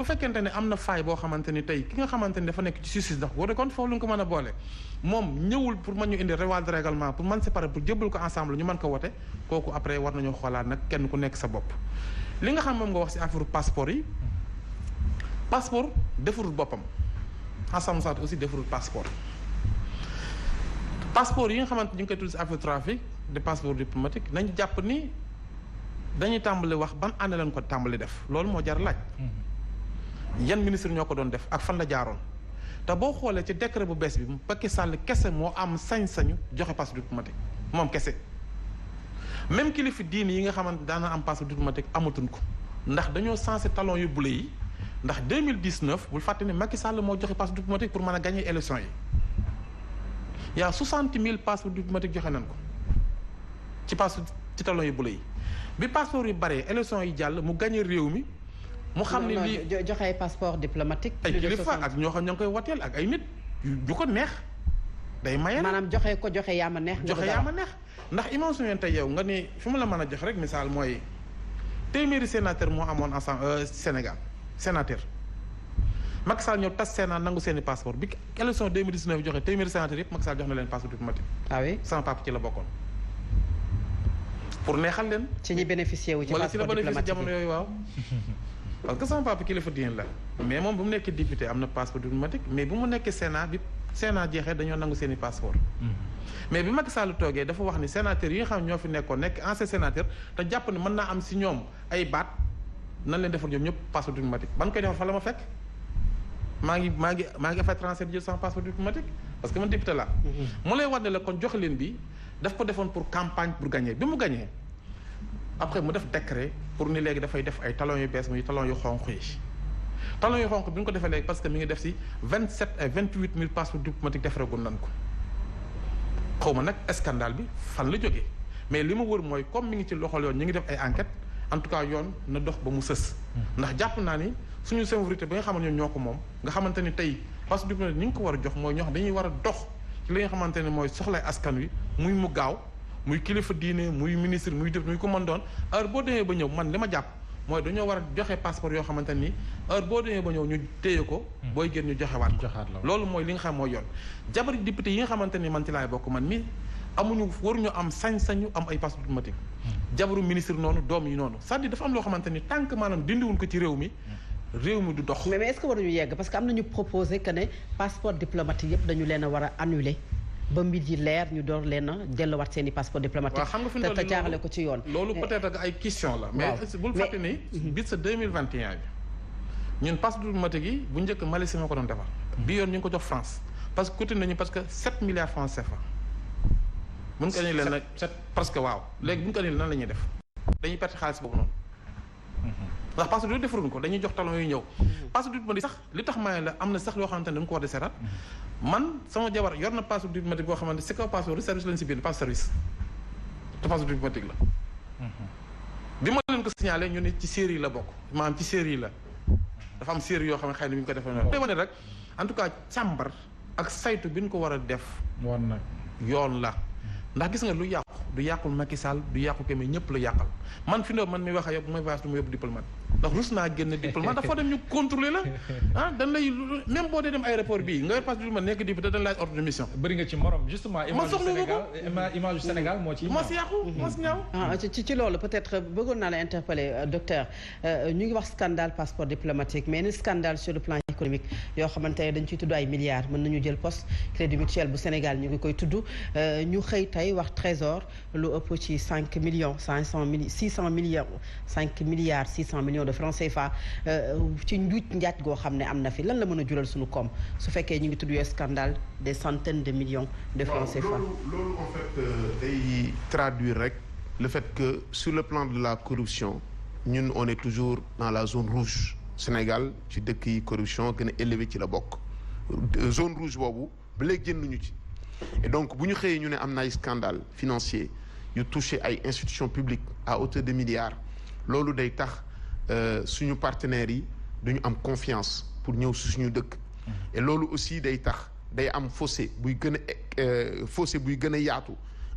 bu fekkente ne am na faay boo xamante ni tey ki nga xamante ni dafa nekk ci justice ndax war kon foofu lu ñu ko mën a boole moom ñëwul pour mën ñu indi revoir de règlement pour mën séparer pour jébbal ko ensemble ñu mën ko wote kooku après war nañoo xoolaat nag kenn ku nekk sa bopp. li nga xam moom nga wax ci affaire passeport yi passeport defarul boppam ensemble sant aussi defarul passeport yi nga xamante ñu ngi koy tudd ci affaire trafic de passeport diplomatique nañ jàpp ni dañuy tàmbali wax ban année lañ ko tàmbali def loolu moo jar laaj. yan ministre ñoo ko doon def ak fan la jaaroon te boo xoolee ci décret bu bees bi Macky Sall kese moo am sañ-sañu joxe passeport diplomatique moom kese même kilifa diini yi nga xamante daana am passeport diplomatique amatuñ ko ndax dañoo censé talon yu bule yi ndax 2019 bul fàtte ne Macky Sall moo joxe passeport diplomatique pour mën a gagner élection yi y a 60 000 passeports diplomatiques joxe nañ ko ci talon yu bule yi bi passeport yu baree élection yi jàll mu gagner réew mi. mu xam ne lii joxe ay passeport diplomatique. ay kilifa ak ñoo xam ñoo ngi koy wateel ak ay nit yu ko neex day maye. maanaam joxe yaa ma neex. joxe yaa ma neex ndax imagine tey yow nga ne fi mu la mën a jox rek misaal mooy téeméeri sénateur moo amoon ensemble Sénégal sénateur Macky Sall ñëw tas Sénat nangu seeni passeport bi élection 2019 joxe téeméeri sénateur yëpp Macky Sall jox na leen passeport diplomatique. ah oui sama papa ci la bokkoon pour neexal leen. ci ñi bénéficié wu ci passeport diplomatique wala ci la bénéficié jamono yooyu waaw. parce que sama papa kilifa diine la mais moom bu mu nekkee député am na passeport diplomatique mais bu mu nekkee Sénat bi Sénat jeexee dañoo nangu seen i passeport mais bi Macky Sall toogee dafa wax ni sénateur yi nga xam ñoo fi nekkoon nekk ancien sénateur te jàpp ne mën naa am si ñoom ay baat nan leen defal ñoom ñëpp passeport diplomatique ban koy defal fa la ma fekk maa ngi affaire transfert jël sama passeport diplomatique parce que man député la mu lay wax ne la kon joxe leen bi daf ko defoon pour campagne pour gagner bi mu gagner après mu def décret pour ni léegi dafay def ay talons yu bees muy talons yu xonq yi talons yu xonq bi ñu ko defee léegi parce que mi ngi def si 27 et 28 000 passeports diplomatiques defareegul nan ko xaw ma nag scandale bi fan la jógee mais li ma wër mooy comme mi ngi ci loxol yoon ñu ngi def ay enquête en tout cas yoon na dox ba mu sës. ndax jàpp naa ni suñu sécurité bi nga xamante ne ñoo ko moom nga xamante ni tey passeport diplomatique ni ñu ko war a jox mooy ñoo xam dañuy war a dox ci li nga xamante ne mooy soxlay askan wi muy mu gaaw. muy kilifa diine muy ministre muy def muy ko mën doon heure boo demee ba ñëw man li ma jàpp mooy dañoo war a joxe passeport yoo xamante ni heure boo demee ba ñëw ñu téye ko. booy génn ñu joxewaat ko. loolu mooy li nga xam mooy yoon. jabari député yi nga xamante ni man ci laay bokk man mi amuñu waruñu am sañ-sañu am ay passeport diplomatique. jabaru ministre noonu doom yi noonu c'est-à-dire dafa am loo xamante ni tant que maanaam dindiwuñ ko ci réew mi du dox. mais est-ce que waruñu yegg parce que am nañu proposé que ne passeport diplomatique yëpp dañu leen a war a annuler. ba mbir yi leer ñu door leen a delluwaat seen i passeport diplomatique. waaw xam nga fi mu te jaarale ko ci yoon. loolu peut-être ak ay question la. mais bul fàtte ni. bis sa 2021 bi ñun passeport diplomatique yi bu njëkk Malaisie moo ko doon defar. bi yoon ñu ngi ko jox France parce que coûté nañu parce que 7 milliards francs CFA. bu ñu ko annulé leen nag 7 parce que waaw léegi bu ñu ko annulé nan la ñuy def dañuy perte xaalis boobu noonu. ndax passeport yooyu defaruñ ko dañuy jox talon yu ñëw. passeport diplomatique sax li tax may la am na sax loo xamante ne dañu ko war di seetaat. man sama jabar yor na passeport diplomatique boo xamante c'est que passeport de service lañ si bind pas service te passeport diplomatique la. bi ma leen ko signalé ñu ne ci série la bokk maanaam ci série la dafa am série yoo xam ne xëy na bi ñu ko defee noonu. day wane rek en tout cas càmbar ak saytu bi ñu ko war a def. yoon la ndax gis nga lu yàqu du yàqul Macky Sall du yàqu ke mais ñëpp la yàqal man fi man mi wax a yóbbu bu may voyage du ma yóbbu diplomate ndax rus naa génn diplomate dafa dem ñu contrôler la dañ lay même boo dee dem aéroport bii nga yor passe diplomate nekk député dañ laaj ordre de mission. bëri nga ci morom justement image du Sénégal moo ci moo si yàqu moo si ñaaw. ci loolu peut-être bëggoon naa la interpeller docteur ñu ngi wax scandale passeport diplomatique mais ni scandale sur le plan économique yoo xamante ne dañ ciy tudd ay milliards mën nañu jël poste crédit mutuel bu Sénégal ñu ngi koy tudd ñu xëy tey wax trésor lu ëpp ci 5 millions 600 millions 5 milliards 600 millions de francs CFA ci njuuj njaaj goo xam ne am na fi lan la mën a jural suñu koom su fekkee ñu ngi tudd yooyu scandale des centaines de millions de francs CFA. loolu en fait day traduire rek le fait que sur le plan de la corruption ñun on est toujours dans la zone rouge Sénégal ci dëkk yi corruption gën a élevé ci la bokk zone rouge boobu ba léegi génnuñu ci et donc bu ñu xëyee ñu ne am na ay scandale financier yu touché ay institutions publiques à hauteur de milliards loolu day tax suñu partenaires yi duñu am confiance pour ñëw si suñu dëkk et loolu aussi day tax day am fossé buy gën a yaatu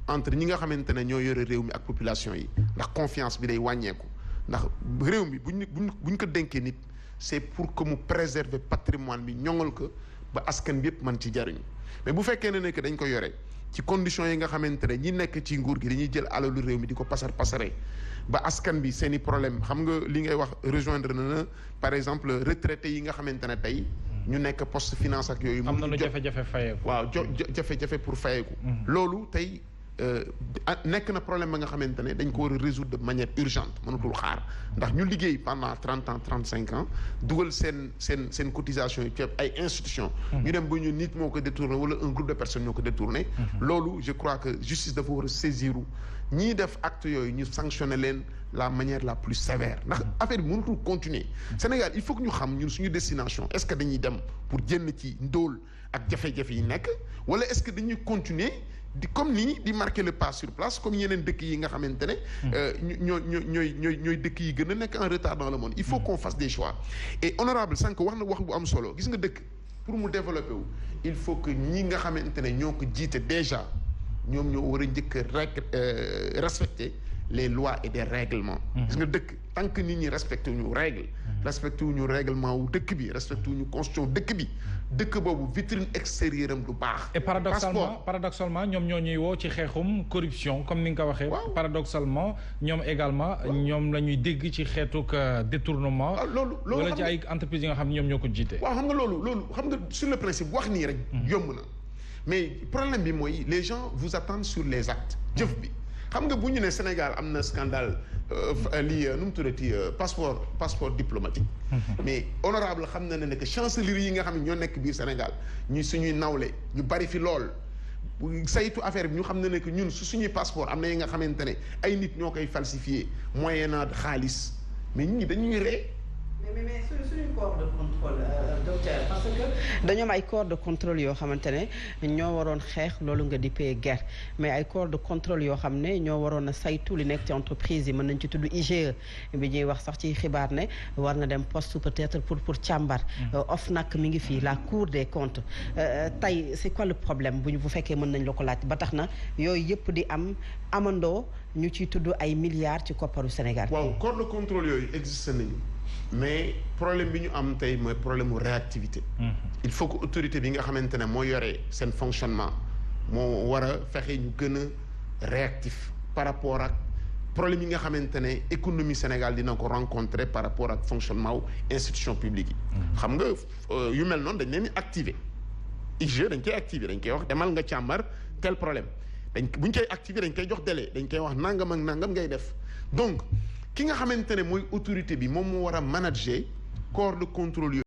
entre ñi nga xamante ne ñoo yore réew mi ak population yi ndax confiance bi day wàññeeku ndax réew mi buñ ko dénkee nit c'est pour que mu préserver patrimoine bi ñoŋal ko ba askan bi yëpp mën ci jariñu mais bu fekkee ne que dañ ko yore ci conditions yi nga xamante ne ñi nekk ci nguur gi dañuy jël alalu réew mi di ko pasare ba askan bi seen i problème xam nga li ngay wax rejoindre na par exemple retraité yi nga xamante ne tey ñu nekk poste finance ak yooyu. am na lu jafe-jafe fayeeku. waaw jafe-jafe pour fayeeku. loolu tey nekk na problème ba nga xamante ne dañ ko war a résoudre de manière urgente mënatul xaar ndax ñu liggéey pendant 30 ans 35 ans dugal seen cotisation yi ci ay institutions. ñu dem ba ñu nit moo ko détourné wala un groupe de personnes ñoo ko détourné. loolu je crois que justice dafa war a saisir ñii def acte yooyu ñu sanctionner leen la manière la plus sévère ndax affaire bi mënatul continuer Sénégal il faut que ñu xam ñun suñu destination est-ce que dañuy dem pour génn ci ndóol ak jafe-jafe yi nekk wala est-ce que dañuy continuer di comme nii di marquer le pas sur place comme yeneen dëkk yi nga xamante ne ñooy dëkk yi gën a nekk en retard dans le monde il faut qu'on fasse des choix et honorable sànq wax na wax bu am solo gis nga dëkk pour mu développer wu il faut que ñi nga xamante ne ñoo ko jiite déjà ñoom ñoo war a njëkk a respecter les lois et des règlements. gis nga dëkk tant que nit ñi respecté wu ñu règle respecté wu ñu règlement wu dëkk bi respecté wu ñu constitution dëkk bi dëkk boobu vitrine extérieure am du baax. et paradoxalement ñoom ñoo ñuy woo ci xeexum corruption comme ni nga ko waxee. paradoxalement ñoom également ñoom la ñuy dégg ci xeetuk détournement. loolu wala ci ay entreprises yi nga xam ne ñoom ñoo ko jiite. waaw xam nga loolu xam nga sur le principe wax nii rek. yomb na mais problème bi mooy les gens vous attendent sur les actes. jëf bi. xam nga bu ñu ne Sénégal am na scandale lii nu mu tuddati passeport diplomatique. mais honorable xam na ne que chancellerie yi nga xam ne ñoo nekk biir Sénégal ñu suñuy nawle ñu bari fi lool saytu affaire bi ñu xam ne que ñun suñuy passeport am na yi nga xamante ne ay nit ñoo koy falsifié moyennant xaalis mais ñi dañuy ree. mais suñu corps de contrôle docteur parce que dañoo am ay corps de contrôle yoo xamante ne ñoo waroon xeex loolu nga dippee guerre mais ay corps de contrôle yoo xam ne ñoo waroon a saytu li nekk ci entreprise yi mën nañ ci tudd IGE bi ñuy wax sax ci xibaar ne war na dem poste peut-être pour càmbar OFNAC mi ngi fii la Cour des comptes tey c'est quoi le problème bu fekkee mën nañ la ko laaj ba tax na yooyu yëpp di amandoo ñu ciy tudd ay milliards ci kopparu Sénégal. waaw corps de contrôle yooyu existe nañu mais problème bi ñu am tey mooy problème mu réactivité. il faut que autorité bi nga xamante ne moo yore seen fonctionnement moo war a fexe ñu gën a réactif par rapport ak problème yi nga xamante ne économie Sénégal dina ko rencontrer par rapport ak fonctionnement wu institution publique yi. xam nga yu mel noonu dañ leen di activer IGE dañ koy activer dañ koy wax demal nga càmbar tel problème bu ñu koy activer dañ koy jox délai dañ koy wax nangam ak nangam ngay def donc. ki nga xamante ne mooy autorité bi moom moo war a manager corps de contrôle